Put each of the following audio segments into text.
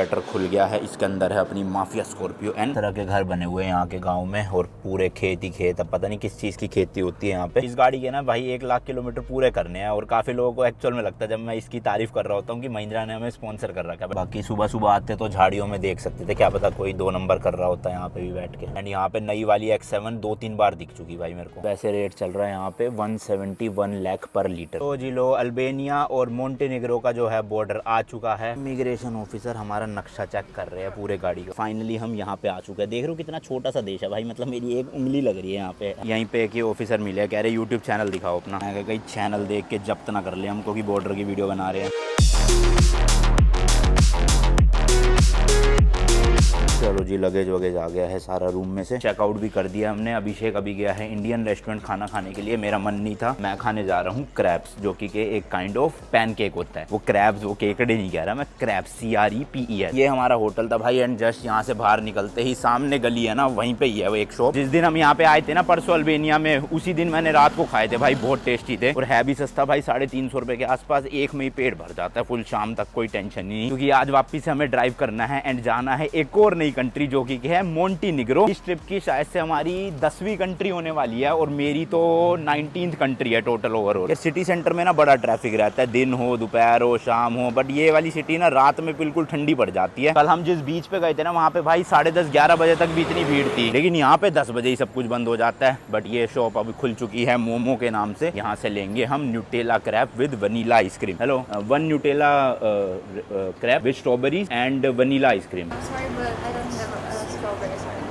Shutter खुल गया है, इसके अंदर है अपनी माफिया स्कॉर्पियो एन। तरह के घर बने हुए हैं यहाँ के गांव में और पूरे खेत ही खेत। अब पता नहीं किस चीज की खेती होती है यहाँ पे। इस गाड़ी के ना भाई 1 लाख किलोमीटर पूरे करने हैं और काफी लोगों को एक्चुअल में लगता है जब मैं इसकी तारीफ कर रहा होता हूँ कि महिंद्रा ने हमें स्पॉन्सर कर रखा है। बाकी सुबह सुबह आते तो झाड़ियों में देख सकते थे, क्या पता कोई 2 नंबर कर रहा होता है यहाँ पे भी बैठ के। एंड यहाँ पे नई वाली X7 2-3 बार दिख चुकी भाई मेरे को। वैसे रेट चल रहा है यहाँ पे 171 लाख पर लीटर। तो जी लो, अल्बेनिया और मोंटेनेग्रो का जो है बॉर्डर आ चुका है। इमिग्रेशन ऑफिसर हमारा नक्शा चेक कर रहे हैं पूरे गाड़ी का। फाइनली हम यहाँ पे आ चुके हैं। देख रहे हो कितना छोटा सा देश है भाई, मतलब मेरी एक उंगली लग रही है यहाँ पे। यहीं पे एक ऑफिसर मिले, कह रहे यूट्यूब चैनल दिखाओ अपना। मैं कहीं चैनल देख के जब्त ना कर ले हमको कि बॉर्डर की वीडियो बना रहे हैं। चलो जी, लगेज वगेज आ गया है सारा रूम में से। चेकआउट भी कर दिया हमने। अभिषेक अभी गया है इंडियन रेस्टोरेंट खाना खाने के लिए। मेरा मन नहीं था, मैं खाने जा रहा हूँ क्रैब्स, जो कि एक काइंड ऑफ पैनकेक होता है। वो क्रैब्स, वो केकड़े नहीं कह रहा मैं, क्रैब्स CREPES। ये हमारा होटल था भाई। एंड जस्ट यहाँ से बाहर निकलते ही सामने गली है ना, वहीं पे ही है वो एक शॉप। जिस दिन हम यहाँ पे आए थे ना परसों अल्बेनिया में, उसी दिन मैंने रात को खाए थे भाई, बहुत टेस्टी थे और है भी सस्ता भाई, 350 रुपए के आसपास। एक में ही पेट भर जाता है फुल, शाम तक कोई टेंशन नहीं। क्योंकि आज वापिस हमें ड्राइव करना है एंड जाना है एक और नई कंट्री जो कि है मोंटेनेग्रो। इस ट्रिप की शायद से हमारी 10वीं कंट्री होने वाली है और मेरी तो 19th कंट्री है टोटल ओवरऑल। सिटी सेंटर में ना बड़ा ट्रैफिक रहता है, दिन हो दोपहर हो शाम हो, बट ये वाली सिटी ना रात में बिल्कुल ठंडी पड़ जाती है। कल हम जिस बीच पे गए थे ना, वहाँ पे भाई 10:30-11 बजे तक भी इतनी भीड़ थी, लेकिन यहाँ पे 10 बजे ही सब कुछ बंद हो जाता है। बट ये शॉप अभी खुल चुकी है मोमो के नाम से। यहाँ से लेंगे हम Nutella crab with vanilla ice cream. Hello, 1 Nutella crab with strawberry and vanilla ice cream.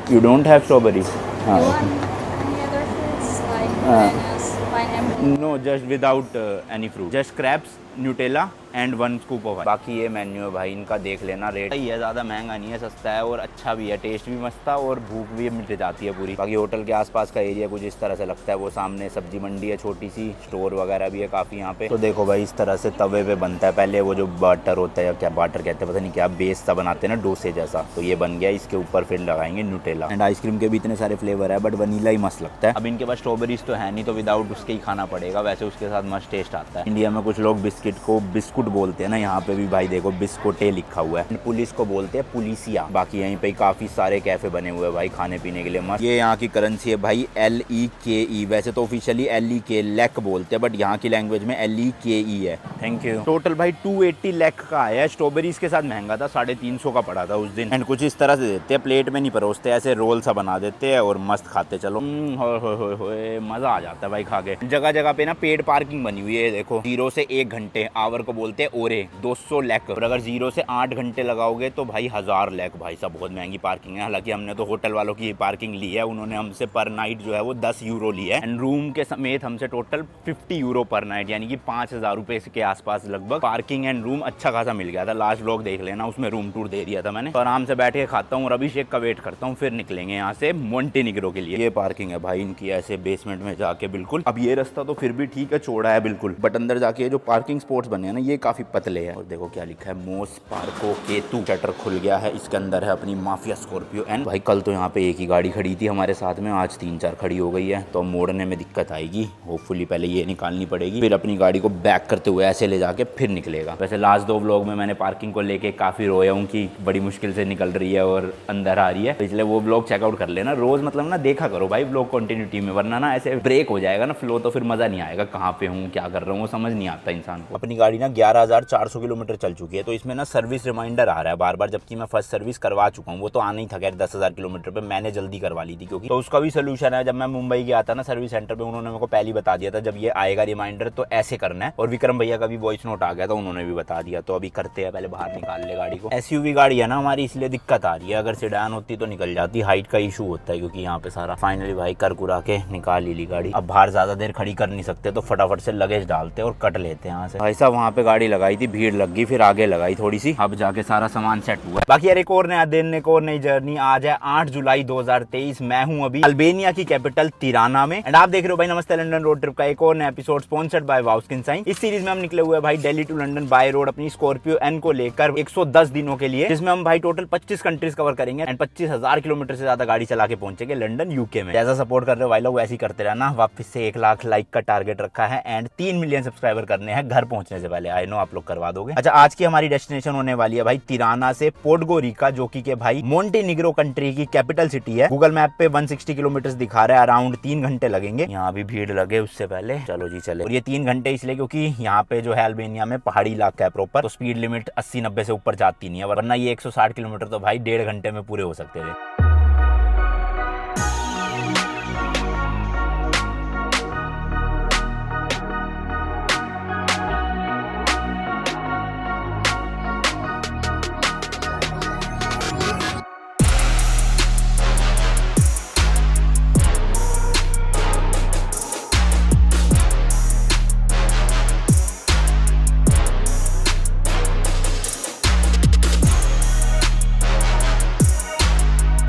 You don't have strawberry? You want any other fruits like bananas, pineapple? No, just without any fruit. Just crabs, Nutella and 1 scoop of. बाकी ये menu है भाई इनका, देख लेना। Rate सही है, ज़्यादा महंगा नहीं है, सस्ता है और अच्छा भी है। टेस्ट भी मस्त था और भूख भी मिट जाती है पूरी। बाकी होटल के आसपास का एरिया कुछ इस तरह से लगता है। वो सामने सब्जी मंडी है छोटी सी, स्टोर वगैरह भी है काफ़ी यहाँ पे। तो देखो भाई इस तरह से तवे पे बनता है। पहले वो जो बटर होता है या क्या बटर कहते हैं पता नहीं क्या, बेस सा बनाते हैं ना डोसे जैसा, तो ये बन गया। इसके ऊपर फिर लगाएंगे न्यूटेला। एंड आइसक्रीम के भी इतने सारे फ्लेवर है, बट वनीला ही मस्त लगता है। अब इनके पास स्ट्रॉबेरीज तो है नहीं, तो विदाउट उसके ही खाना पड़ेगा। वैसे उसके साथ मस्त टेस्ट आता है। इंडिया में कुछ लोग बिस्किट को बिस्कुट बोलते हैं ना, यहाँ पे भी भाई देखो बिस्कुटे लिखा हुआ है। पुलिस को बोलते हैं पुलिसिया। बाकी यहीं पे काफी सारे कैफे बने हुए हैं भाई खाने पीने के लिए मस्त। ये यहाँ की करेंसी है भाई LEKE। वैसे तो ऑफिशियली LEK लैक बोलते हैं, बट यहाँ की लैंग्वेज में LEKE है। Thank you. टोटल भाई 280 लाख का आया है। स्ट्रॉबेरीज के साथ महंगा था, 350 का पड़ा था उस दिन। एंड कुछ इस तरह से देते हैं, प्लेट में नहीं परोसते, ऐसे रोल सा बना देते हैं और मस्त खाते चलो। मजा आ जाता है भाई खा के। जगह जगह पे ना पेड पार्किंग बनी हुई है। देखो 0 से 1 घंटे आवर को बोलते हैं ओरे, 200 लाख। और अगर 0 से 8 घंटे लगाओगे तो भाई 1000 लाख। भाई साहब बहुत महंगी पार्किंग है। हालांकि हमने तो होटल वालों की पार्किंग ली है, उन्होंने हमसे पर नाइट जो है वो 10 यूरो ली है। एंड रूम के समेत हमसे टोटल 50 यूरो पर नाइट, यानी कि 5000 रुपए के आसपास लगभग पार्किंग एंड रूम अच्छा खासा मिल गया था। लास्ट व्लॉग देख लेना, उसमें रूम टूर दे दिया था मैंने। तो आराम से बैठ के खाता हूँ और अभिषेक का वेट करता हूँ, फिर निकलेंगे यहाँ से मोंटेनेग्रो के लिए। ये पार्किंग है भाई इनकी, ऐसे बेसमेंट में जाके बिल्कुल। अब ये रास्ता तो फिर भी ठीक है, चौड़ा है बिल्कुल, बट अंदर जाके जो पार्किंग स्पॉट्स बने हैं ना, ये काफी पतले हैं। और देखो क्या लिखा है, मोस पार्को केतु। शटर खुल गया है, इसके अंदर है अपनी माफिया स्कॉर्पियो एन। भाई कल तो यहाँ पे एक ही गाड़ी खड़ी थी हमारे साथ में, आज 3-4 खड़ी हो गई है, तो मोड़ने में दिक्कत आएगी। होपफुली पहले ये निकालनी पड़ेगी, फिर अपनी गाड़ी को बैक करते हुए ऐसे ले जाके फिर निकलेगा। वैसे लास्ट 2 व्लॉग में मैंने पार्किंग को लेके काफी रोया हूँ कि बड़ी मुश्किल से निकल रही है और अंदर आ रही है, इसलिए वो व्लॉग चेकआउट कर लेना रोज। मतलब ना देखा करो भाई व्लॉग कंटिन्यूटी में, वरना ना ऐसे ब्रेक हो जाएगा ना फ्लो, तो फिर मजा नहीं आएगा। कहाँ पे हूँ क्या कर रहा हूँ वो समझ नहीं आता इंसान को। अपनी गाड़ी ना 11,400 किलोमीटर चल चुकी है, तो इसमें ना सर्विस रिमाइंडर आ रहा है बार बार, जबकि मैं फर्स्ट सर्विस करवा चुका हूँ। वो तो आना ही था, खैर 10,000 किलोमीटर पे मैंने जल्दी करवा ली थी क्योंकि। तो उसका भी सोल्यूशन है। जब मैं मुंबई गया था ना सर्विस सेंटर पे, उन्होंने मेरे को पहले ही बता दिया था जब ये आएगा रिमाइंडर तो ऐसे करना है। और विक्रम भैया का भी वॉइस नोट आ गया था, उन्होंने भी बता दिया। तो अभी करते हैं, पहले बाहर निकाल ले गाड़ी को। SUV गाड़ी है ना हमारी, इसलिए दिक्कत आ रही है। अगर सेडान होती तो निकल जाती, हाइट का इशू होता है क्योंकि यहाँ पे सारा। फाइनली भाई कर कुरा के निकाल ही ली गाड़ी। अब बाहर ज्यादा देर खड़ी कर नहीं सकते, तो फटाफट से लगेज डालते और कट लेते हैं यहाँ से। भाई साहब वहाँ पे गाड़ी लगाई थी, भीड़ लग गई, फिर आगे लगाई थोड़ी सी, अब जाके सारा सामान सेट हुआ। बाकी यार एक और नया दिन, एक और नई जर्नी। आज है 8 जुलाई 2023। मैं हूँ अभी अल्बेनिया की कैपिटल तिराना में, एंड आप देख रहे हो भाई नमस्ते लंदन रोड ट्रिप का एक और नया एपिसोड स्पॉन्सर्ड बाय वाउस्किन साइन। इस सीरीज में हम निकले हुए भाई Delhi to London by road अपनी स्कॉर्पियो एन को लेकर 110 दिनों के लिए, जिसमें हम भाई टोटल 25 कंट्रीज कवर करेंगे एंड 25,000 किलोमीटर से ज्यादा गाड़ी चला के पहुंचेंगे लंदन UK में। जैसा सपोर्ट कर रहे हो भाई लोग वैसे ही करते रहना। वापस से 1 लाख लाइक का टारगेट रखा है एंड 3 मिलियन सब्सक्राइबर करने हैं, घर पहुंचने से पहले। आई नो आप लोग करवा दोगे। अच्छा, आज की हमारी डेस्टिनेशन होने वाली है भाई तिराना से पोर्टगोरिका, जो कि भाई मोंटेनिग्रो कंट्री की कैपिटल सिटी है। गूगल मैप पे 160 किलोमीटर दिखा रहा है, अराउंड 3 घंटे लगेंगे। यहाँ भी भीड़ लगे उससे पहले, चलो जी चले। और ये 3 घंटे इसलिए क्योंकि यहाँ पे जो है अल्बेनिया में पहाड़ी इलाका है प्रॉपर, तो स्पीड लिमिट 80-90 से ऊपर जाती नहीं है, वरना ये 160 किलोमीटर तो भाई 1.5 घंटे में पूरे हो सकते थे।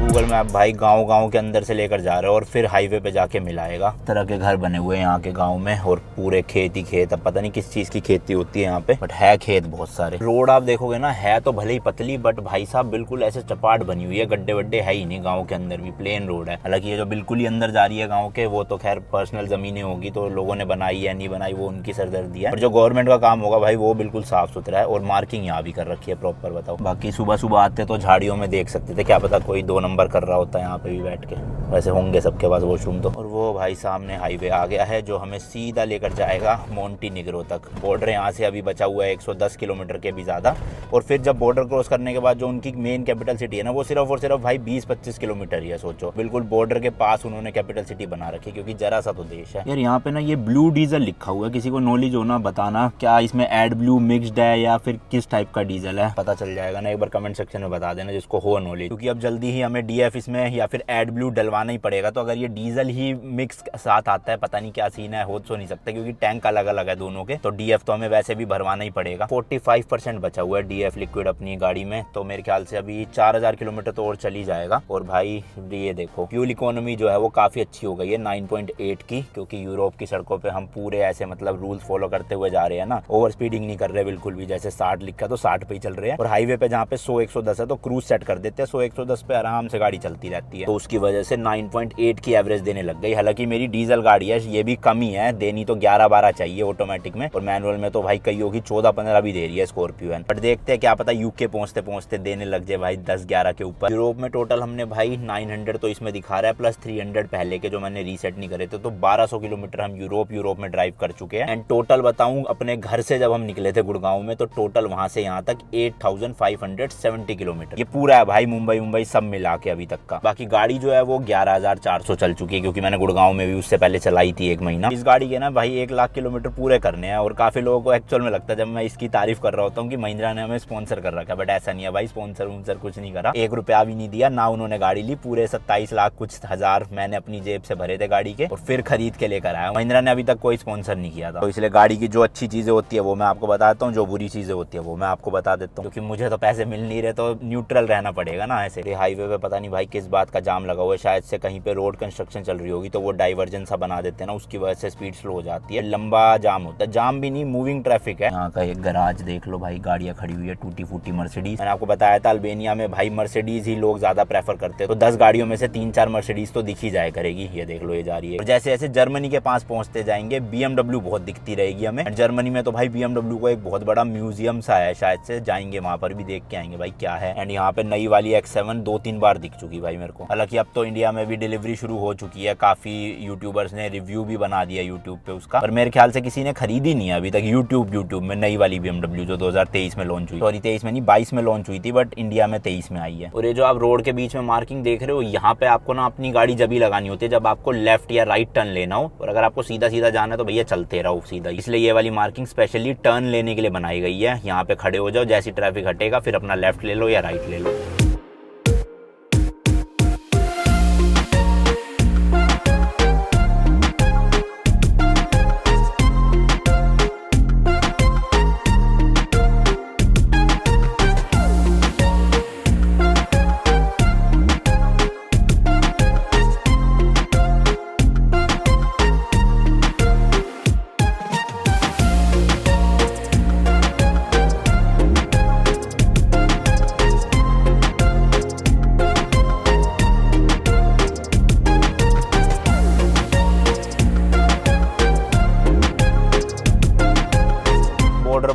गूगल मैप भाई गांव के अंदर से लेकर जा रहे हो और फिर हाईवे पे जाके मिलाएगा। तरह के घर बने हुए हैं यहाँ के गांव में और पूरे खेत ही खेत। अब पता नहीं किस चीज की खेती होती है यहाँ पे, बट है खेत बहुत सारे। रोड आप देखोगे ना, है तो भले ही पतली, बट भाई साहब बिल्कुल ऐसे चपाट बनी हुई है, गड्ढे वड्डे है ही नहीं। गाँव के अंदर भी प्लेन रोड है। हालांकि ये जो बिल्कुल ही अंदर जा रही है गाँव के, वो तो खैर पर्सनल जमीनें होगी, तो लोगों ने बनाई है नहीं बनाई वो उनकी सरदर्दी है। और जो गवर्नमेंट का काम होगा भाई वो बिल्कुल साफ सुथरा है और मार्किंग यहाँ भी कर रखी है प्रॉपर। बताओ, बाकी सुबह सुबह आते तो झाड़ियों में देख सकते थे, क्या पता कोई 2 नंबर कर रहा होता है यहाँ पे भी बैठ के। वैसे होंगे सबके पास वॉशरूम तो। और वो भाई सामने हाईवे आ गया है जो हमें सीधा लेकर जाएगा मोंटेनिग्रो तक। बॉर्डर यहाँ से अभी बचा हुआ है 110 किलोमीटर के भी ज़्यादा। और फिर जब बॉर्डर क्रॉस करने के बाद जो उनकी मेन कैपिटल सिटी है ना, वो सिर्फ और सिर्फ भाई 20-25 किलोमीटर ही है। सोचो, बिल्कुल बॉर्डर के पास उन्होंने कैपिटल सिटी बना रखी, क्योंकि जरा सा तो देश है यार। यहाँ पे ना ये ब्लू डीजल लिखा हुआ है, किसी को नॉलेज हो ना बताना, क्या इसमें एड ब्लू मिक्सड है या फिर किस टाइप का डीजल है, पता चल जाएगा ना। एक बार कमेंट सेक्शन में बता देना जिसको हो नॉलेज, क्योंकि अब जल्दी ही हमें डीएफ इसमें या फिर एड ब्लू डलवाना ही पड़ेगा। तो अगर ये डीजल ही मिक्स साथ आता है, पता नहीं क्या सीन है, हो तो नहीं सकता क्योंकि टैंक अलग अलग है दोनों के, तो डीएफ तो हमें वैसे भी भरवाना ही पड़ेगा। 45% बचा हुआ है डीएफ लिक्विड अपनी गाड़ी में, तो मेरे ख्याल से अभी 4000 किलोमीटर तो और चली जाएगा। और भाई ये देखो, फ्यूल इकोनॉमी जो है वो काफी अच्छी हो गई है 9.8 की, क्योंकि यूरोप की सड़कों पे हम पूरे ऐसे मतलब रूल्स फॉलो करते हुए जा रहे हैं ना, ओवर स्पीडिंग नहीं कर रहे बिल्कुल भी। जैसे 60 लिखा तो 60 पे ही चल रहे हैं, और हाईवे पे जहाँ पे 100-110 है तो क्रूज सेट कर देते हैं, 100-110 पे आराम से गाड़ी चलती रहती है। तो उसकी वजह से 9.8 की एवरेज देने लग गई। हालांकि मेरी डीजल गाड़ी है, ये भी कम ही है, देनी तो 11-12 चाहिए ऑटोमेटिक में, और मैनुअल में तो भाई कई होगी 14-15 भी दे रही है स्कॉर्पियो। बट देखते हैं, क्या पता यूके पहुंचते पहुंचते देने लग जाए भाई 10-11 के ऊपर। यूरोप में टोटल हमने भाई 900 तो इसमें दिखा रहा है, प्लस 300 पहले के जो मैंने रीसेट नहीं करे थे, तो 1200 किलोमीटर हम यूरोप में ड्राइव कर चुके हैं। एंड टोटल बताऊं, अपने घर से जब हम निकले थे गुड़गांव में, तो टोटल वहां से यहाँ तक 8570 किलोमीटर। ये पूरा है भाई, मुंबई सब मिला के अभी तक का। बाकी गाड़ी जो है वो 11400 चल चुकी है, क्योंकि मैंने गुड़गांव में भी उससे पहले चलाई थी 1 महीना। इस गाड़ी के ना भाई 1 लाख किलोमीटर पूरे करने हैं। और काफी लोगों को एक्चुअल में लगता है जब मैं इसकी तारीफ कर रहा होता हूँ कि महिंद्रा ने हमें स्पॉन्सर कर रखा है, बट ऐसा नहीं है भाई। स्पॉन्सर कुछ नहीं करा, 1 रुपया भी नहीं दिया ना उन्होंने गाड़ी ली। पूरे 27 लाख कुछ हजार मैंने अपनी जेब से भरे थे गाड़ी के, और फिर खरीद के लेकर आया। महिंद्रा ने अभी तक कोई स्पॉन्सर नहीं किया था। तो इसलिए गाड़ी की जो अच्छी चीजें होती है वो मैं आपको बताता हूँ, जो बुरी चीजें होती है वो मैं आपको बता देता हूँ, क्योंकि मुझे तो पैसे मिल नहीं रहे, तो न्यूट्रल रहना पड़ेगा ना। ऐसे हाईवे पे पता नहीं भाई किस बात का जाम लगा हुआ है, शायद से कहीं पे रोड कंस्ट्रक्शन चल रही होगी, तो वो डाइवर्जन सा बना देते हैं ना, उसकी वजह से स्पीड स्लो हो जाती है। लंबा जाम होता है, जाम भी नहीं, मूविंग ट्रैफिक है। यहाँ का एक गराज देख लो भाई, गाड़ियां खड़ी हुई है टूटी फूटी मर्सिडीज। मैंने आपको बताया था अल्बेनिया में भाई मर्सिडीज ही लोग ज्यादा प्रेफर करते हैं, तो 10 गाड़ियों में से 3-4 मर्सिडीज तो दिखी जाए करेगी। ये देख लो, ये जा रही है। और जैसे जैसे जर्मनी के पास पहुंचते जाएंगे BMW बहुत दिखती रहेगी हमें। जर्मनी में तो भाई BMW को एक बहुत बड़ा म्यूजियम सा है, शायद से जाएंगे वहां पर भी देख के आएंगे भाई क्या है। एंड यहाँ पे नई वाली X7 2-3 बार दिख चुकी भाई मेरे को। हालांकि अब तो इंडिया में भी डिलीवरी शुरू हो चुकी है, काफी यूट्यूबर्स ने रिव्यू भी बना दिया यूट्यूब पे उसका, पर मेरे ख्याल से किसी ने खरीदी नहीं है अभी तक यूट्यूब में नई वाली BMW जो 2023 में लॉन्च हुई। सॉरी 23 में नहीं, 22 में लॉन्च हुई थी, बट इंडिया में 23 में आई है। और ये जो आप रोड के बीच में मार्किंग देख रहे हो, यहाँ पे आपको ना अपनी गाड़ी जब ही लगानी होती है जब आपको लेफ्ट या राइट टर्न लेना हो, और अगर आपको सीधा सीधा जाना है तो भैया चलते रहो सीधा। इसलिए ये वाली मार्किंग स्पेशली टर्न लेने के लिए बनाई गई है। यहाँ पे खड़े हो जाओ, जैसी ट्रैफिक हटेगा फिर अपना लेफ्ट ले लो या राइट ले लो।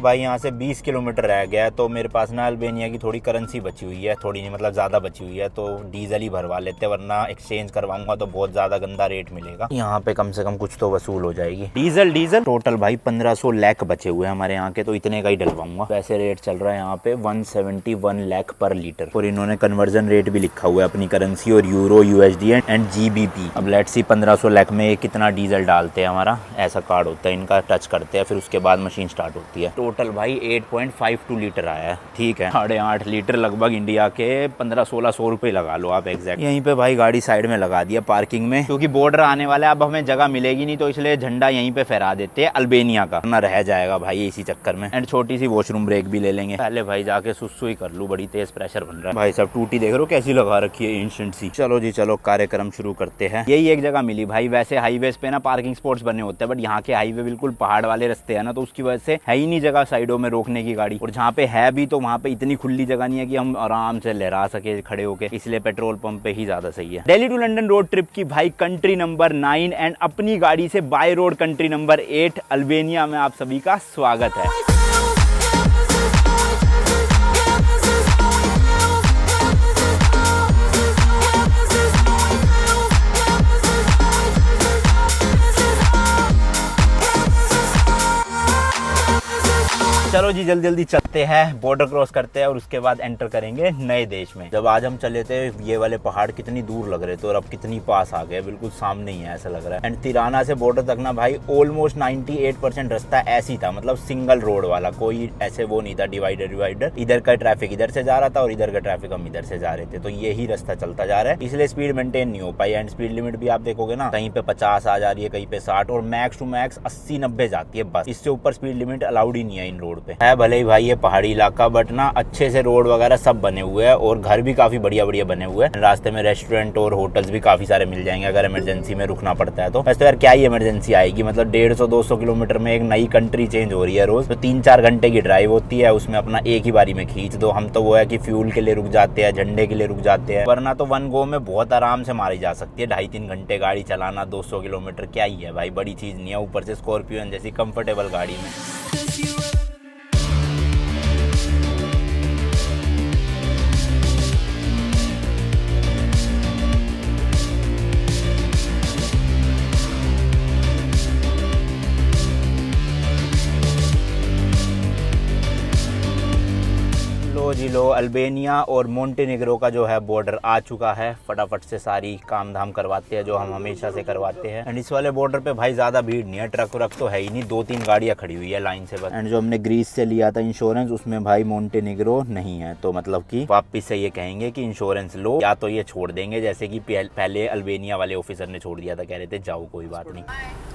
भाई यहाँ से 20 किलोमीटर रह गया है, तो मेरे पास ना अल्बानिया की थोड़ी करेंसी बची हुई है, थोड़ी नहीं मतलब ज़्यादा बची हुई है, तो डीजल ही भरवा लेते, वरना एक्सचेंज करवाऊंगा तो बहुत ज़्यादा गंदा रेट मिलेगा। यहाँ पे कम से कम कुछ तो वसूल हो जाएगी। डीजल टोटल भाई 1500 लाख बचे हुए हैं हमारे यहाँ के, तो इतने का ही डलवाऊंगा। वैसे रेट चल रहा है यहाँ पे 171 लाख पर लीटर, और इन्होंने कन्वर्जन रेट भी लिखा हुआ है अपनी करेंसी और यूरो, यूएसडी एंड जीबीपी। अब लेट्स सी 1500 लाख में कितना डीजल डालते हैं। हमारा ऐसा कार्ड होता है, इनका टच करते हैं, फिर उसके बाद मशीन स्टार्ट होती है। टोटल भाई 8.52 लीटर आया है, ठीक है। 8.5 लीटर लगभग इंडिया के 1500-1600 रुपये लगा लो आप एग्जैक्ट। यहीं पे भाई गाड़ी साइड में लगा दिया पार्किंग में, क्योंकि बॉर्डर आने वाला है, अब हमें जगह मिलेगी नहीं, तो इसलिए झंडा यहीं पे फहरा देते हैं अल्बानिया का, ना रह जाएगा भाई इसी चक्कर में। एंड छोटी सी वॉशरूम ब्रेक भी ले लेंगे। पहले भाई जाके सुसु ही कर लूं, बड़ी तेज प्रेशर बन रहा है भाई। सब टूटी देख रहे हो कैसी लगा रखी है, इंस्टेंट सी। चलो जी चलो, कार्यक्रम शुरू करते हैं। यही एक जगह मिली भाई। वैसे हाईवे पे ना पार्किंग स्पॉट्स बने होते हैं, बट यहाँ के हाईवे बिल्कुल पहाड़ वाले रास्ते हैं ना, तो उसकी वजह से है ही नहीं जगह साइडों में रोकने की गाड़ी, और जहाँ पे है भी तो वहाँ पे इतनी खुली जगह नहीं है कि हम आराम से लहरा सके खड़े होके, इसलिए पेट्रोल पंप पे ही ज्यादा सही है। Delhi to London road trip की भाई कंट्री नंबर 9 एंड अपनी गाड़ी से by road country number 8 Albania में आप सभी का स्वागत है। चलो जी जल्दी जल्दी चलते हैं, बॉर्डर क्रॉस करते हैं और उसके बाद एंटर करेंगे नए देश में। जब आज हम चले थे ये वाले पहाड़ कितनी दूर लग रहे थे, और अब कितनी पास आ गए, बिल्कुल सामने ही है ऐसा लग रहा है। एंड तिराना से बॉर्डर तक ना भाई ऑलमोस्ट 98% रास्ता ऐसी था, मतलब सिंगल रोड वाला, कोई ऐसे वो नहीं था डिवाइडर। इधर का ट्रैफिक इधर से जा रहा था और इधर का ट्रैफिक हम इधर से जा रहे थे, तो यही रास्ता चलता जा रहा है, इसलिए स्पीड मेंटेन नहीं हो पाई। एंड स्पीड लिमिट भी आप देखोगे ना, कहीं पे 50 आ जा रही है, कहीं पे 60, और मैक्स टू मैक्स 80-90 जाती है बस। इससे ऊपर स्पीड लिमिट अलाउड ही नहीं है इन रोड पे। है भले ही भाई ये पहाड़ी इलाका, बट ना अच्छे से रोड वगैरह सब बने हुए हैं, और घर भी काफी बढ़िया बढ़िया बने हुए हैं। रास्ते में रेस्टोरेंट और होटल्स भी काफी सारे मिल जाएंगे अगर इमरजेंसी में रुकना पड़ता है तो। वैसे तो यार क्या ही इमरजेंसी आएगी, मतलब 150-200 किलोमीटर में एक नई कंट्री चेंज हो रही है रोज, तो 3-4 घंटे की ड्राइव होती है, उसमें अपना एक ही बारी में खींच दो। हम तो वो है कि फ्यूल के लिए रुक जाते हैं, झंडे के लिए रुक जाते हैं, वरना तो वन गो में बहुत आराम से मारी जा सकती है। 2.5-3 घंटे गाड़ी चलाना 200 किलोमीटर क्या ही है भाई, बड़ी चीज नहीं है, ऊपर से स्कॉर्पियो जैसी कंफर्टेबल गाड़ी में। जी लो, अल्बानिया और मोंटेनेग्रो का जो है बॉर्डर आ चुका है। फटाफट से सारी काम धाम करवाते हैं जो हम हमेशा से करवाते हैं। एंड इस वाले बॉर्डर पे भाई ज्यादा भीड़ नहीं है, ट्रक व्रक तो है ही नहीं, 2-3 गाड़ियां खड़ी हुई है लाइन से बस। एंड जो हमने ग्रीस से लिया था इंश्योरेंस, उसमें भाई मोंटेनेग्रो नहीं है, तो मतलब कि वापिस से ये कहेंगे कि इंश्योरेंस लो, या तो ये छोड़ देंगे जैसे कि पहले अल्बानिया वाले ऑफिसर ने छोड़ दिया था, कह रहे थे जाओ कोई बात नहीं।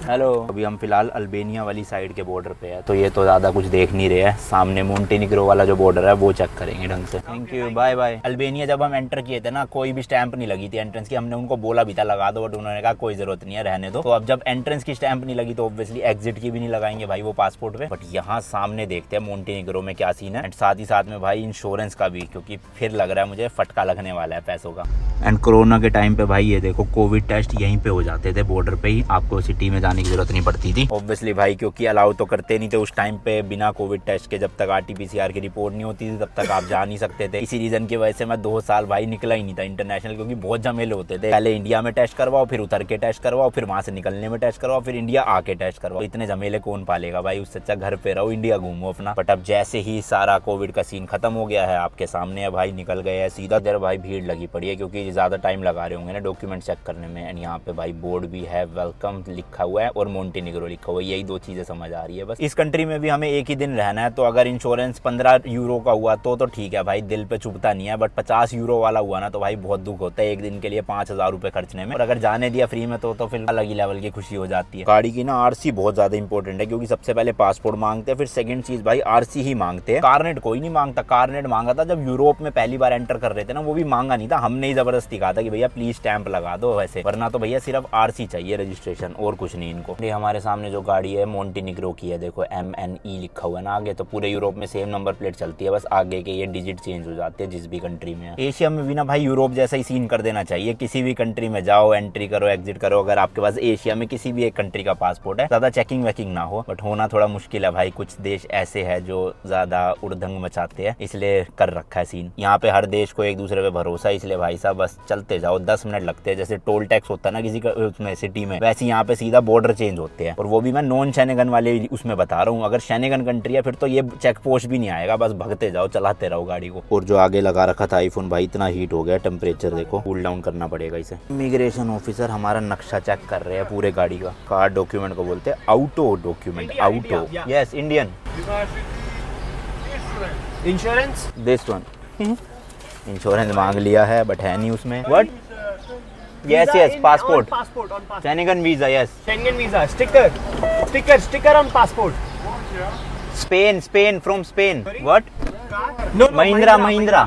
हेलो, अभी हम फिलहाल अल्बानिया वाली साइड के बॉर्डर पे है, तो ये तो ज्यादा कुछ देख नहीं रहे हैं। सामने मोंटेनेग्रो वाला जो बॉर्डर है वो चेक करेंगे ढंग से। Thank you, bye bye. Albania जब हम एंटर किए थे ना, कोई भी स्टैंप नहीं लगी थी एंट्रेंस की। हमने उनको बोला भी था लगा दो, बट उन्होंने कहा कोई जरूरत नहीं है, रहने दो। तो अब जब एंट्रेंस की स्टैंप नहीं लगी तो ऑब्वियसली एग्जिट की भी नहीं लगाएंगे भाई वो पासपोर्ट पे। बट यहाँ सामने देखते हैं मोंटेनेग्रो में क्या सीन है, एंड साथ ही साथ में भाई इंश्योरेंस का भी, क्योंकि फिर लग रहा है मुझे फटका लगने वाला है पैसों का। एंड कोरोना के टाइम पे भाई ये देखो, कोविड टेस्ट यहीं पे हो जाते थे बॉर्डर पे ही, आपको सिटी में जाने की जरूरत नहीं पड़ती थी ऑब्वियसली भाई, क्योंकि अलाउ तो करते नहीं थे उस टाइम पे बिना कोविड टेस्ट के। जब तक RT-PCR की रिपोर्ट नहीं होती थी तब तक आप जा नहीं सकते थे। इसी रीजन की वजह से मैं 2 साल भाई निकला ही नहीं था इंटरनेशनल, क्योंकि बहुत झमेले होते थे। पहले इंडिया में टेस्ट करवाओ, फिर उतर के टेस्ट करवाओ, फिर वहां से निकलने में टेस्ट करवाओ, फिर इंडिया आके टेस्ट करवाओ। इतने झमेले कौन पालेगा भाई, उससे अच्छा घर पे रहो, इंडिया घूमो अपना। बट अब जैसे ही सारा कोविड का सीन खत्म हो गया है, आपके सामने है भाई, निकल गए हैं सीधा। देर भाई भीड़ लगी पड़ी है, क्योंकि ज्यादा टाइम लगा रहे होंगे ना डॉक्यूमेंट चेक करने में। एंड यहाँ पे भाई बोर्ड भी है, वेलकम लिखा हुआ है और मोंटेनेग्रो लिखा हुआ है, यही 2 चीजें समझ आ रही है बस। इस कंट्री में भी हमें एक ही दिन रहना है, तो अगर इंश्योरेंस 15 यूरो का हुआ तो ठीक है भाई, दिल पे चुभता नहीं है। बट 50 यूरो वाला हुआ ना तो भाई बहुत दुख होता है एक दिन के लिए 5000 रुपए खर्चने में। और अगर जाने दिया फ्री में तो फिर अलग ही लेवल की खुशी हो जाती है। गाड़ी की ना RC बहुत ज्यादा इंपॉर्टेंट है, क्योंकि सबसे पहले पासपोर्ट मांगते हैं, फिर सेकंड चीज भाई RC ही मांगते हैं। कारनेट कोई नहीं मांगता। कारनेट मांगा था जब यूरोप में पहली बार एंटर कर रहे थे ना, वो भी मांगा नहीं था, हमने ही जबरदस्ती कहा था कि भैया प्लीज स्टैंप लगा दो वैसे, वरना तो भैया सिर्फ RC चाहिए रजिस्ट्रेशन, और कुछ नहीं इनको। ये हमारे सामने जो गाड़ी है मोंटेनिग्रो की है, देखो MNE लिखा हुआ है ना आगे, तो पूरे यूरोप में सेम नंबर प्लेट चलती है, बस आगे के ये डिजिट चेंज हो जाते हैं जिस भी कंट्री में। एशिया में भी ना भाई यूरोप जैसा ही सीन कर देना चाहिए, किसी भी कंट्री में जाओ, एंट्री करो, एग्जिट करो, अगर आपके पास एशिया में किसी भी एक कंट्री का पासपोर्ट है, ज्यादा चेकिंग वेकिंग ना हो, बट होना थोड़ा मुश्किल है भाई। कुछ देश ऐसे है जो ज्यादा उड़दंग मचाते हैं, इसलिए कर रखा है सीन। यहाँ पे हर देश को एक दूसरे पे भरोसा है, इसलिए भाई साहब बस चलते जाओ, 10 मिनट लगते हैं। जैसे टोल टैक्स होता है ना किसी का उसमें सिटी में, वैसे यहाँ पे सीधा बॉर्डर चेंज होते हैं, और वो भी मैं नॉन शेंगन वाले उसमें बता रहा हूँ। अगर शेंगन कंट्री है फिर तो ये चेक पोस्ट भी नहीं आएगा, बस भगते जाओ, चलाते रहो गाड़ी को। और जो आगे लगा रखा था आईफोन, भाई इतना हीट हो गया, टेम्परेचर देखो, कूल डाउन करना पड़ेगा इसे। इमिग्रेशन ऑफिसर हमारा नक्शा चेक कर रहे हैं पूरे गाड़ी का। कार डॉक्यूमेंट को बोलते हैं auto document, auto, yes Indian. Insurance, this one insurance मांग लिया है बट है नहीं उसमें। What? Yes yes, passport, passport on passport. Schengen visa, yes. Schengen visa, sticker on passport. Spain, from Spain. What? No, Mahindra. Mahindra,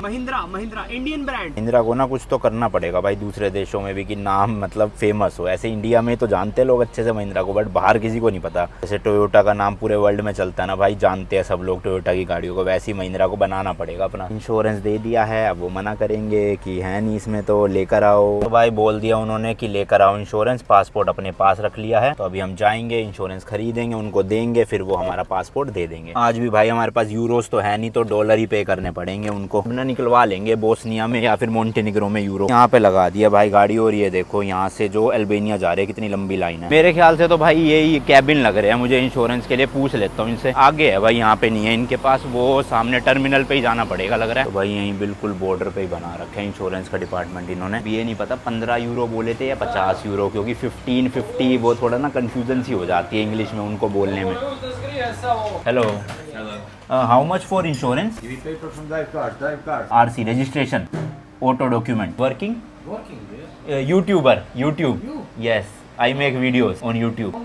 Indian brand. Indira को ना कुछ तो करना पड़ेगा भाई दूसरे देशों में भी, कि नाम मतलब फेमस हो। ऐसे इंडिया में तो जानते हैं लोग अच्छे से महिंद्रा को, बट बाहर किसी को नहीं पता। जैसे टोयोटा का नाम पूरे वर्ल्ड में चलता है ना भाई, जानते हैं सब लोग टोयोटा की गाड़ियों को, वैसे ही महिंद्रा को बनाना पड़ेगा अपना। इंश्योरेंस दे दिया है, अब वो मना करेंगे कि है नहीं इसमें तो लेकर आओ। तो भाई बोल दिया उन्होंने कि लेकर आओ इंश्योरेंस, पासपोर्ट अपने पास रख लिया है, तो अभी हम जाएंगे इंश्योरेंस खरीदेंगे, उनको देंगे, फिर वो हमारा पासपोर्ट दे देंगे। आज भी भाई हमारे पास यूरोस तो है नहीं, तो डॉलर ही पे करने पड़ेंगे उनको, अपना निकलवा लेंगे बोस्निया में या फिर मोंटेनिग्रो में यूरो। यहाँ पे लगा दिया भाई गाड़ी, और ये देखो यहाँ से जो अल्बानिया जा रहे हैं कितनी लंबी लाइन है। मेरे ख्याल से तो भाई यही कैबिन लग रहे हैं मुझे इंश्योरेंस के लिए, पूछ लेता हूँ इनसे। आगे है भाई, यहाँ पे नहीं है इनके पास, वो सामने टर्मिनल पे ही जाना पड़ेगा लग रहा है। तो भाई यहीं बिल्कुल बॉर्डर पे ही बना रखे हैं इंश्योरेंस का डिपार्टमेंट इन्होंने। ये नहीं पता 15 यूरो बोले थे या 50 यूरो, क्योंकि 15-50 वो थोड़ा ना कंफ्यूजन सी हो जाती है इंग्लिश में उनको बोलने में। Hello, how much for insurance? We paper from drive card. RC registration, auto document, working, YouTuber, YouTube, yes, I make videos on YouTube,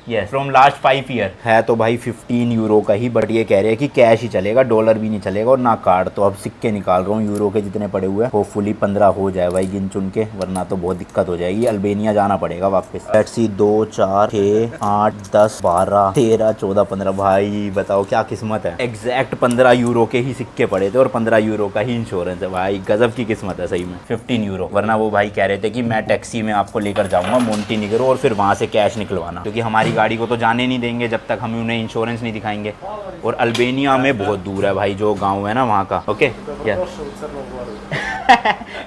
yes, from last 5 year। है तो भाई 15 यूरो का ही, बट ये कह रहे हैं कि कैश ही चलेगा, डॉलर भी नहीं चलेगा और ना कार्ड। तो अब सिक्के निकाल रहा हूँ यूरो के जितने पड़े हुए हैं, होपफुली 15 हो जाए भाई गिन चुन के, वरना तो बहुत दिक्कत हो जाएगी। अल्बानिया जाना पड़ेगा वापस। लेट्स सी, 2 4 6 8 10 12 13 14 15, भाई बताओ क्या किस्मत है। एग्जैक्ट 15 यूरो के ही सिक्के पड़े थे और 15 यूरो का ही इंश्योरेंस है भाई, गजब की किस्मत है सही में। 15 यूरो, वरना वो भाई कह रहे थे कि मैं टैक्सी में आपको लेकर जाऊंगा मोंटेनिग्रो और फिर वहाँ से कैश निकलवाना, क्योंकि हमारी गाड़ी को तो जाने नहीं देंगे जब तक हम उन्हें इंश्योरेंस नहीं दिखाएंगे। और अल्बानिया में बहुत दूर है भाई, जो गांव है ना वहाँ का। ओके,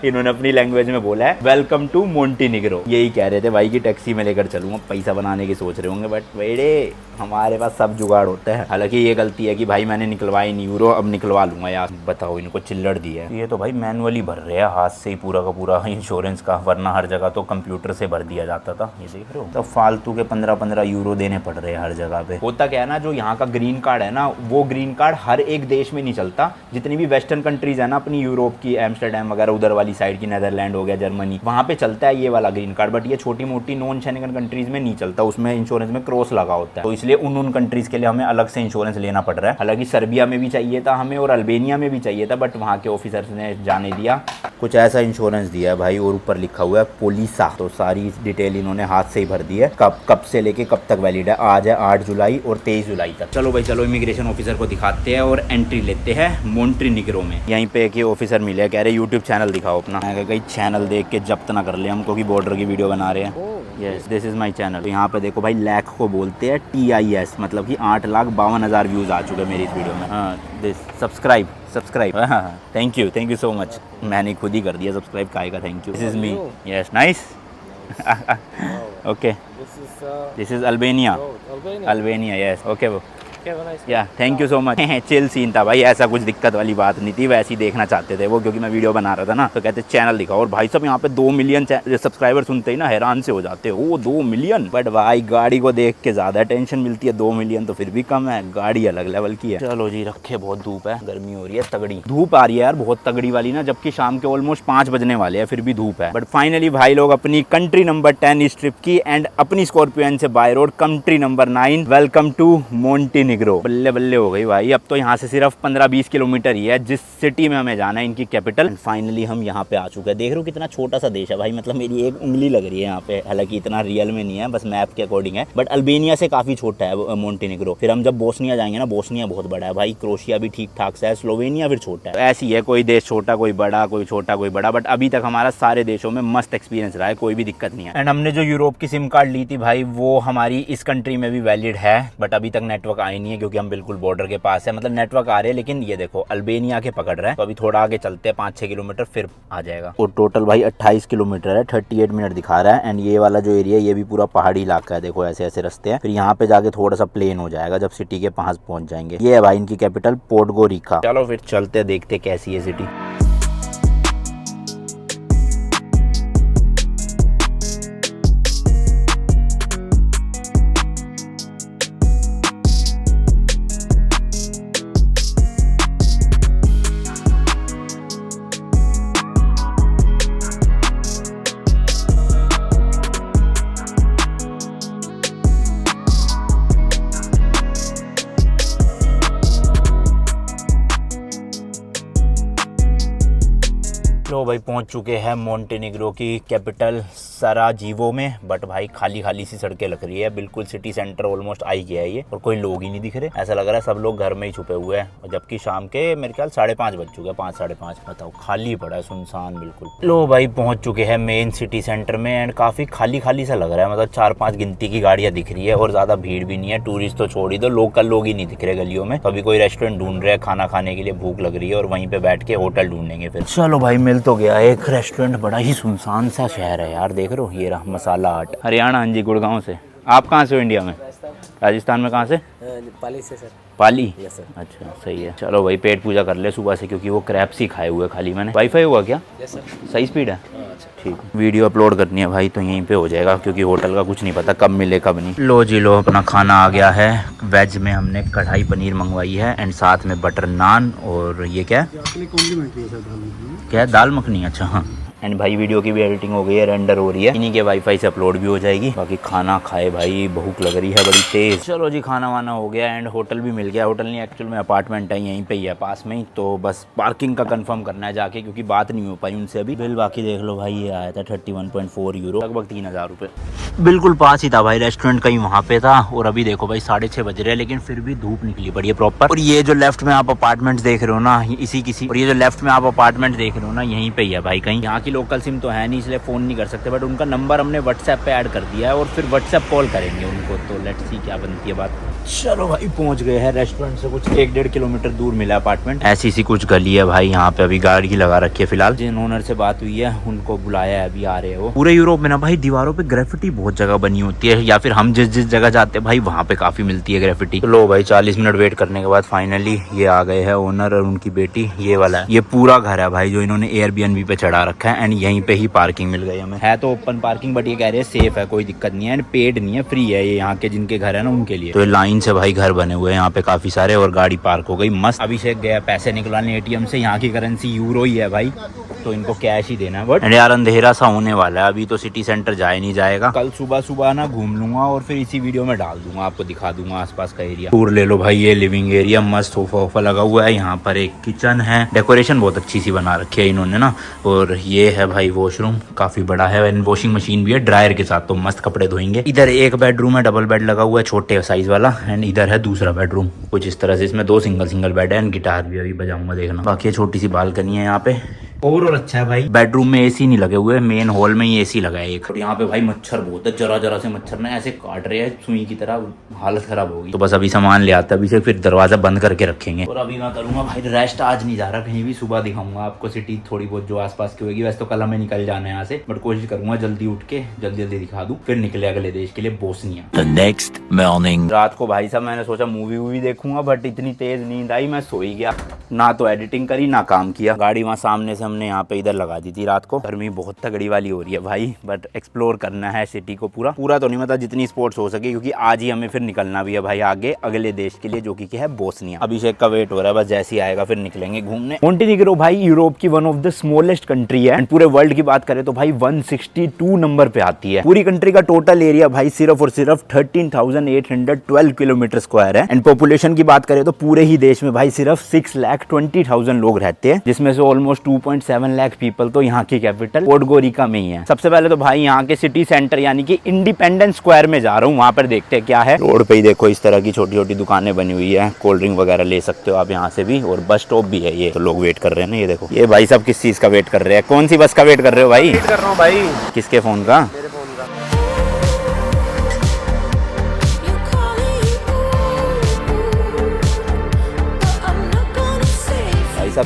इन्होंने अपनी लैंग्वेज में बोला है वेलकम टू मोंटेनिग्रो। यही कह रहे थे भाई कि टैक्सी में लेकर चलूंगा, पैसा बनाने की सोच रहे होंगे, बट बेटे हमारे पास सब जुगाड़ होता है। हालांकि ये गलती है कि भाई मैंने निकलवाई नहीं यूरो, अब निकलवा लूंगा यार। बताओ इनको चिल्लड़ दी है। ये तो भाई मैनुअली भर रहे हैं हाथ से ही पूरा का पूरा इंश्योरेंस का, वरना हर जगह तो कंप्यूटर से भर दिया जाता था। ये देख रहे हो, तो फालतू के 15-15 यूरो देने पड़ रहे हैं हर जगह पे। होता क्या है ना, जो यहाँ का ग्रीन कार्ड है ना, वो ग्रीन कार्ड हर एक देश में नहीं चलता। जितनी भी वेस्टर्न कंट्रीज है ना अपनी यूरोप की, एम्स्टर्डम वगैरह उधर वाली साइड की, नेदरलैंड हो गया, जर्मनी, वहाँ पे चलता है ये वाला ग्रीन कार्ड, बट ये छोटी मोटी नॉन शेंगन कंट्रीज में नहीं चलता, उसमें इंश्योरेंस में क्रॉस लगा होता है। तो इसलिए उन कंट्रीज के लिए हमें अलग से इंश्योरेंस लेना पड़ रहा है। हालांकि सर्बिया में भी चाहिए था हमें और अल्बानिया में भी चाहिए था, बट वहाँ के ऑफिसर्स ने जाने दिया। कुछ ऐसा इंश्योरेंस दिया है भाई, और ऊपर लिखा हुआ है पोलिसा। तो सारी डिटेल इन्होंने हाथ से ही भर दी है, कब से लेके कब तक वैलिड है। आज है 8 जुलाई और 23 जुलाई तक। चलो भाई चलो, इमिग्रेशन ऑफिसर को दिखाते हैं और एंट्री लेते हैं मोंटेनिग्रो में। यहीं पे एक ऑफिसर मिले, कह रहे यूट्यूब चैनल दिखाओ अपना। मैं कहीं चैनल देख के जब्त ना कर ले हमको कि बॉर्डर की वीडियो बना रहे हैं। Yes, this is my channel. तो यहाँ पे देखो भाई, लैख को बोलते हैं TIS, मतलब कि 8,52,000 व्यूज आ चुके हैं मेरी इस वीडियो में। हाँ, दिस सब्सक्राइब हाँ, थैंक यू सो मच। मैंने खुद ही कर दिया सब्सक्राइब, काय का thank you. This is me, yes, nice. Okay, this is Albania, yes, okay वो, या thank you so much. Chill scene था भाई, ऐसा कुछ दिक्कत वाली बात नहीं थी, वैसे ही देखना चाहते थे वो, क्योंकि मैं वीडियो बना रहा था ना, तो कहते चैनल दिखाओ। और भाई साहब यहाँ पे 2 मिलियन सब्सक्राइबर सुनते ही ना हैरान से हो जाते हो, 2 मिलियन। बट भाई गाड़ी को देख के ज्यादा टेंशन मिलती है, 2 मिलियन तो फिर भी कम है, गाड़ी अलग लेवल की है। चलो जी, रखे, बहुत धूप है, गर्मी हो रही है तगड़ी, धूप आ रही है यार बहुत तगड़ी वाली ना, जबकि शाम के ऑलमोस्ट 5 बजने वाले हैं, फिर भी धूप है। बट फाइनली भाई लोग अपनी कंट्री नंबर 10 इस ट्रिप की एंड अपनी स्कॉर्पियो से by road country number 9, welcome to Montenegro. Montenegro. बल्ले बल्ले हो गई भाई, अब तो यहाँ से सिर्फ 15-20 किलोमीटर ही है जिस सिटी में हमें जाना है, इनकी कैपिटल। फाइनली हम यहाँ पे आ चुके हैं। देख रहे हो कितना छोटा सा देश है भाई, मतलब मेरी एक उंगली लग रही है यहाँ पे, हालांकि इतना रियल में नहीं है, बस मैप के अकॉर्डिंग है, बट अल्बेनिया से काफी छोटा है मोंटेनिग्रो। फिर हम जब बोस्निया जाएंगे ना, बोस्निया बहुत बड़ा है भाई, क्रोशिया भी ठीक ठाक सा है, स्लोवेनिया फिर छोटा है। ऐसी है, कोई देश छोटा कोई बड़ा, कोई छोटा कोई बड़ा, बट अभी तक हमारा सारे देशों में मस्त एक्सपीरियंस रहा है, कोई भी दिक्कत नहीं है। एंड हमने जो यूरोप की सिम कार्ड ली थी भाई, वो हमारी इस कंट्री में भी वैलिड है, बट अभी तक नेटवर्क आए नहीं है क्योंकि हम बिल्कुल बॉर्डर के पास है। मतलब नेटवर्क आ रहे हैं, लेकिन ये देखो अल्बेनिया के पकड़ रहे हैं, तो अभी थोड़ा आगे चलते हैं 5-6 किलोमीटर फिर आ जाएगा। और टोटल भाई 28 किलोमीटर है, 38 मिनट दिखा रहा है। एंड ये वाला जो एरिया, ये भी पूरा पहाड़ी इलाका है, देखो ऐसे ऐसे रास्ते हैं। फिर यहाँ पे जाके थोड़ा सा प्लेन हो जाएगा जब सिटी के पास पहुंच जाएंगे। ये है भाई इनकी कैपिटल पोडगोरिका। चलो फिर चलते देखते कैसी है सिटी। लो भाई पहुंच चुके हैं मोंटेनिग्रो की कैपिटल सराजीवो में, बट भाई खाली खाली सी सड़कें लग रही है, बिल्कुल सिटी सेंटर ऑलमोस्ट आ ही गया है ये, और कोई लोग ही नहीं दिख रहे। ऐसा लग रहा है सब लोग घर में ही छुपे हुए हैं, और जबकि शाम के मेरे ख्याल 5:30 बज चुके हैं, 5-5:30। बताओ, खाली पड़ा है, सुनसान बिल्कुल। लो भाई पहुंच चुके हैं मेन सिटी सेंटर में, एंड काफी खाली खाली सा लग रहा है, मतलब 4-5 गिनती की गाड़ियां दिख रही है, और ज्यादा भीड़ भी नहीं है। टूरिस्ट तो छोड़ ही दो, लोकल लोग ही नहीं दिख रहे गलियों में। तो अभी कोई रेस्टोरेंट ढूंढ रहे हैं खाना खाने के लिए, भूख लग रही है, और वहीं पे बैठ के होटल ढूंढेंगे फिर। चलो भाई मिल तो गया एक रेस्टोरेंट, बड़ा ही सुनसान सा शहर है यार, देख रहे हो, ये रहा मसाला आर्ट। हरियाणा, हाँ जी, गुड़गांव से। आप कहाँ से हो इंडिया में? राजस्थान में कहाँ से? पाली से सर। पाली? Yes sir. अच्छा सही है। चलो भाई पेट पूजा कर ले सुबह से, क्योंकि वो क्रैप्स ही खाए हुए खाली मैंने। वाईफाई हुआ क्या? Yes sir. सही स्पीड है? ठीक। वीडियो अपलोड करनी है भाई तो यहीं पे हो जाएगा, क्योंकि होटल का कुछ नहीं पता कब मिले कब नहीं। लो जी लो, अपना खाना आ गया है। वेज में हमने कढ़ाई पनीर मंगवाई है, एंड साथ में बटर नान, और ये क्या है? क्या है? दाल मखनी। अच्छा हाँ। एंड भाई वीडियो की भी एडिटिंग हो गई है, रेंडर हो रही है, इन्हीं के वाईफाई से अपलोड भी हो जाएगी। बाकी खाना खाए भाई, भूख लग रही है बड़ी तेज। चलो जी खाना वाना हो गया, एंड होटल भी मिल गया। होटल नहीं, एक्चुअल में अपार्टमेंट है, यहीं पे ही है पास में ही। तो बस पार्किंग का कंफर्म करना है जाके, क्योंकि बात नहीं हो पाई उनसे अभी। बिल बाकी देख लो भाई, ये आया था 31.4 यूरो, लगभग 3000 रुपये। बिल्कुल पास ही था भाई, रेस्टोरेंट कहीं वहाँ पे था। और अभी देखो भाई 6:30 बज रहे हैं, लेकिन फिर भी धूप निकली पड़ी है प्रॉपर। और ये जो लेफ्ट में आप अपार्टमेंट देख रहे हो ना, इसी किसी, और ये जो लेफ्ट में आप अपार्टमेंट देख रहे हो ना, यहीं पे ही है भाई कहीं। यहाँ की लोकल सिम तो है नहीं, इसलिए फ़ोन नहीं कर सकते, बट उनका नंबर हमने व्हाट्सएप पे ऐड कर दिया है, और फिर व्हाट्सएप कॉल करेंगे उनको। तो लेट्स सी क्या बनती है बात। चलो भाई पहुंच गए हैं। रेस्टोरेंट से कुछ 1-1.5 किलोमीटर दूर मिला अपार्टमेंट। ऐसी सी कुछ गली है भाई, यहाँ पे अभी गाड़ी लगा रखी है फिलहाल। जिन ओनर से बात हुई है उनको बुलाया है, अभी आ रहे हो। पूरे यूरोप में ना भाई दीवारों पे ग्रेफिटी बहुत जगह बनी होती है, या फिर हम जिस जगह जाते हैं भाई वहाँ पे काफी मिलती है ग्रेफिटी। तो लो भाई 40 मिनट वेट करने के बाद फाइनली ये आ गए हैं ओनर और उनकी बेटी। ये वाला है, ये पूरा घर है भाई जो इन्होंने एयरबीएनबी पे चढ़ा रखा है, एंड यहीं पे ही पार्किंग मिल गई हमें। है तो ओपन पार्किंग, बट ये कह रहे हैं सेफ है, कोई दिक्कत नहीं है, एंड पेड नहीं है, फ्री है ये यहाँ के जिनके घर है ना उनके लिए। तो लाइन से भाई घर बने हुए हैं यहाँ पे काफी सारे, और गाड़ी पार्क हो गई मस्त। अभिषेक गया पैसे निकलवाने एटीएम से, यहाँ की करेंसी यूरो ही है भाई, तो इनको कैश ही देना है। बट यार अंधेरा सा होने वाला है, अभी तो सिटी सेंटर जाए नहीं जाएगा। कल सुबह सुबह ना घूम लूंगा, और फिर इसी वीडियो में डाल दूंगा, आपको दिखा दूंगा आसपास का एरिया। टूर ले लो भाई। ये लिविंग एरिया, मस्त सोफा वोफा लगा हुआ है, यहाँ पर एक किचन है, डेकोरेशन बहुत अच्छी सी बना रखी है इन्होंने ना। और ये है भाई वॉशरूम, काफी बड़ा है, एंड वॉशिंग मशीन भी है ड्रायर के साथ, तो मस्त कपड़े धोएंगे। इधर एक बेडरूम है, डबल बेड लगा हुआ है, छोटे साइज वाला, एंड इधर है दूसरा बेडरूम कुछ इस तरह से। इसमें 2 सिंगल बेड है, एंड गिटार भी अभी बजाऊंगा देखना। बाकी छोटी सी बालकनी है यहाँ पे, और अच्छा है भाई। बेडरूम में एसी नहीं लगे हुए, मेन हॉल में ही एसी लगा है एक। और यहाँ पे भाई मच्छर बहुत है, जरा जरा से मच्छर ना ऐसे काट रहे हैं सुई की तरह, हालत खराब होगी। तो बस अभी सामान ले आता, अभी से फिर दरवाजा बंद करके रखेंगे। और अभी मैं करूंगा भाई रेस्ट, आज नहीं जा रहा कहीं भी, सुबह दिखाऊंगा आपको सिटी थोड़ी बहुत जो आसपास की होगी। वैसे तो कल हमें निकल जाना है यहाँ से, बट कोशिश करूंगा जल्दी उठ के जल्दी दिखा दूं, फिर निकले अगले देश के लिए, बोस्निया। द नेक्स्ट मॉर्निंग, रात को भाई साहब मैंने सोचा मूवी वूवी देखूंगा, बट इतनी तेज नींद आई मैं सो ही गया, ना तो एडिटिंग करी ना काम किया। गाड़ी वहाँ सामने से हमने हमने यहाँ पे इधर लगा दी थी रात को। गर्मी बहुत तगड़ी वाली हो रही है भाई, बट एक्सप्लोर करना है सिटी को पूरा पूरा तो नहीं, मतलब जितनी स्पोर्ट्स हो सके, क्योंकि आज ही हमें फिर निकलना भी है भाई आगे अगले देश के लिए, जो कि क्या है बोस्निया। अभिषेक का वेट हो रहा है, बस जैसे ही आएगा फिर निकलेंगे घूमने। मोंटेनिग्रो भाई यूरोप की one of the smallest country है एंड पूरे वर्ल्ड की बात करें तो भाई 162 नंबर पे आती है। पूरी कंट्री का टोटल एरिया भाई सिर्फ और सिर्फ 13,812 किलोमीटर स्क्वायर है एंड पॉपुलेशन की बात करें तो पूरे ही देश में भाई सिर्फ 6,20,000 लोग रहते हैं, जिसमें से ऑलमोस्ट 2.7 लाख पीपल तो यहाँ की कैपिटल पोडगोरिका में ही है। सबसे पहले तो भाई यहाँ के सिटी सेंटर यानी कि इंडिपेंडेंस स्क्वायर में जा रहा हूँ, वहाँ पर देखते हैं क्या है। रोड पे ही देखो इस तरह की छोटी छोटी दुकानें बनी हुई है, कोल्ड ड्रिंक वगैरह ले सकते हो आप यहाँ से भी, और बस स्टॉप भी है ये। तो लोग वेट कर रहे हैं ना, ये देखो ये भाई सब किस चीज का वेट कर रहे हैं, कौन सी बस का वेट कर रहे हो भाई? वेट कर रहा हूँ भाई। किसके फोन का? मेरे फोन का।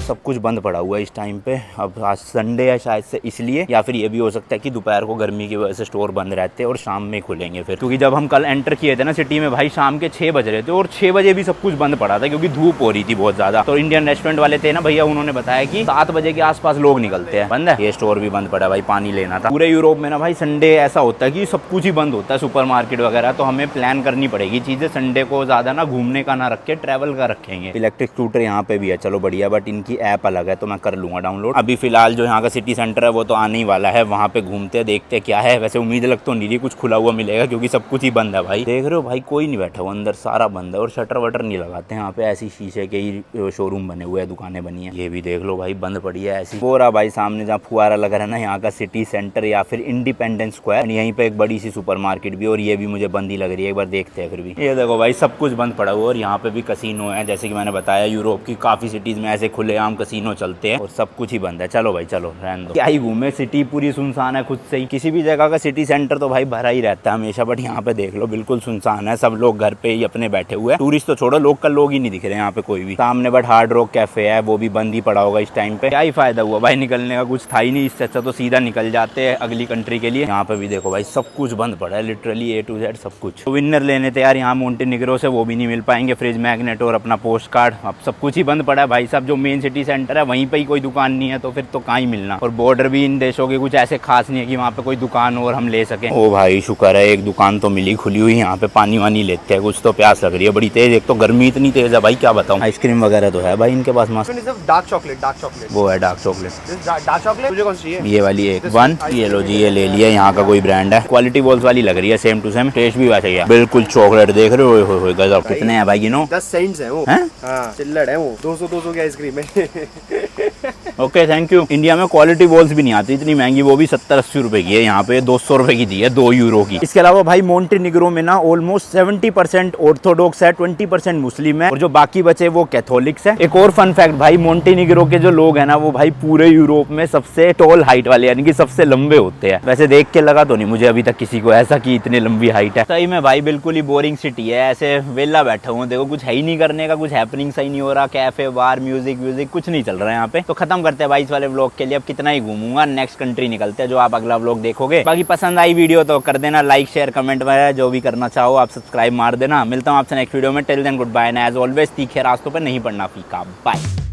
सब कुछ बंद पड़ा हुआ है इस टाइम पे। अब आज संडे है शायद से इसलिए, या फिर ये भी हो सकता है कि दोपहर को गर्मी की वजह से स्टोर बंद रहते हैं और शाम में खुलेंगे फिर, क्योंकि जब हम कल एंटर किए थे ना सिटी में भाई शाम के 6 बज रहे थे और 6 बजे भी सब कुछ बंद पड़ा था क्योंकि धूप हो रही थी बहुत ज्यादा। तो इंडियन रेस्टोरेंट वाले थे ना भैया, उन्होंने बताया कि 7 बजे के आसपास लोग निकलते हैं। बंद है ये स्टोर भी बंद पड़ा भाई, पानी लेना था। पूरे यूरोप में ना भाई संडे ऐसा होता है कि सब कुछ ही बंद होता है, सुपर मार्केट वगैरह। तो हमें प्लान करनी पड़ेगी चीजें, संडे को ज्यादा ना घूमने का ना रख के ट्रैवल का रखेंगे। इलेक्ट्रिक स्कूटर यहाँ पे भी है, चलो बढ़िया, बट इनकी ऐप अलग है तो मैं कर लूंगा डाउनलोड। अभी फिलहाल जो यहाँ का सिटी सेंटर है वो तो आने ही वाला है, वहाँ पे घूमते हैं देखते हैं क्या है। वैसे उम्मीद लग तो नहीं रही कुछ खुला हुआ मिलेगा क्योंकि सब कुछ ही बंद है भाई। देख रहे हो भाई कोई नहीं बैठा हुआ अंदर, सारा बंद है और शटर वटर नहीं लगाते हैं यहाँ पे। ऐसी शीशे के ही शोरूम बने हुए हैं, दुकानें बनी है। ये भी देख लो भाई बंद पड़ी है ऐसी। पूरा भाई सामने जहाँ फुहारा लग रहा है ना यहाँ का सिटी सेंटर या फिर इंडिपेंडेंस स्क्वायर, यहीं पे एक बड़ी सी सुपर मार्केट भी, और ये भी मुझे बंद ही लग रही है, एक बार देखते हैं फिर भी। ये देखो भाई सब कुछ बंद पड़ा हुआ और यहाँ पे भी कसीनो है, जैसे कि मैंने बताया यूरोप की काफी सिटीज में ऐसे खुलेआम कसीनो चलते हैं और सब कुछ ही बंद है। चलो भाई चलो रहने दो, क्या ही घूमे, सिटी पूरी सुनसान है खुद से ही। किसी भी जगह का सिटी सेंटर तो भाई भरा ही रहता है हमेशा, बट यहाँ पे देख लो बिल्कुल सुनसान है, सब लोग घर पे ही अपने बैठे हुए हैं। टूरिस्ट तो छोड़ो, लोकल लोग ही नहीं दिख रहे यहाँ पे कोई भी। सामने बट हार्ड रॉक कैफे है, वो भी बंद ही पड़ा होगा इस टाइम पे। क्या ही फायदा हुआ भाई निकलने का, कुछ था ही नहीं। इससे अच्छा तो सीधा निकल जाते हैं अगली कंट्री के लिए। यहाँ पे भी देखो भाई सब कुछ बंद पड़ा है, लिटरली A to Z सब कुछ। तो विनर लेने थे यार यहाँ मोंटेनिग्रो से, वो भी नहीं मिल पाएंगे। फ्रिज मैग्नेट और अपना पोस्ट कार्ड, अब सब कुछ ही बंद पड़ा है भाई साहब। जो मेन सिटी सेंटर है वहीं पे ही कोई दुकान नहीं है, तो फिर तो कहाँ ही मिलना। और बॉर्डर भी इन देशों के कुछ ऐसे खास नहीं है कि वहाँ पे कोई दुकान और हम ले सकें। ओ भाई शुक्र है एक दुकान तो मिली खुली हुई, यहाँ पे पानी वानी लेते हैं, कुछ तो प्यास लग रही है बड़ी तेज। एक तो गर्मी इतनी तेज है भाई क्या बताऊँ। आइसक्रीम वगैरह तो है भाई इनके पास मस्त। डार्क चॉकलेट वो है डार्क चॉकलेट। डार्क चॉकलेट तुझे कौन सी चाहिए? ये वाली एक वन, ये लो जी, ये ले लिया। यहाँ का कोई ब्रांड है, क्वालिटी वॉल्स वाली लग रही है, सेम टू सेम, टेस्ट भी वैसा ही है बिल्कुल। चॉकलेट देख रहे हो गजब। कितने हैं भाई गिनो? 10 सेंट्स है वो। हाँ चिल्लड़ है वो, 200 की आइसक्रीम है। Okay thank you. इंडिया में क्वालिटी वॉल्स भी नहीं आती इतनी महंगी, वो भी 70-80 रुपए की है, यहाँ पे 200 रुपए की दी है, 2 यूरो की। इसके अलावा भाई मोंटेनिग्रो में ना ऑलमोस्ट 70% ऑर्थोडॉक्स है, 20% मुस्लिम है और जो बाकी बचे वो कैथोलिक्स है। एक और फन फैक्ट भाई, मोंटेनिग्रो के जो लोग है ना वो भाई पूरे यूरोप में सबसे टॉल हाइट वाले यानी कि सबसे लंबे होते हैं। वैसे देख के लगा तो नहीं मुझे अभी तक किसी को ऐसा कि इतने लंबी हाइट है। सही में भाई बिल्कुल ही बोरिंग सिटी है, ऐसे वेला बैठा हूँ, देखो कुछ है ही नहीं करने का, कुछ हैपनिंग सही नहीं हो रहा। कैफे बार म्यूजिक कुछ नहीं चल रहा है यहाँ पे। तो खत्म करते हैं भाई इस वाले व्लॉग के लिए, अब कितना ही घूमूंगा, नेक्स्ट कंट्री निकलते हैं जो आप अगला व्लॉग देखोगे। बाकी पसंद आई वीडियो तो कर देना लाइक शेयर कमेंट वगैरह जो भी करना चाहो आप, सब्सक्राइब मार देना। मिलता हूँ आपसे नेक्स्ट वीडियो में, till then good bye. As always तीखे रास्तों पर नहीं पड़ना फीका, बाय।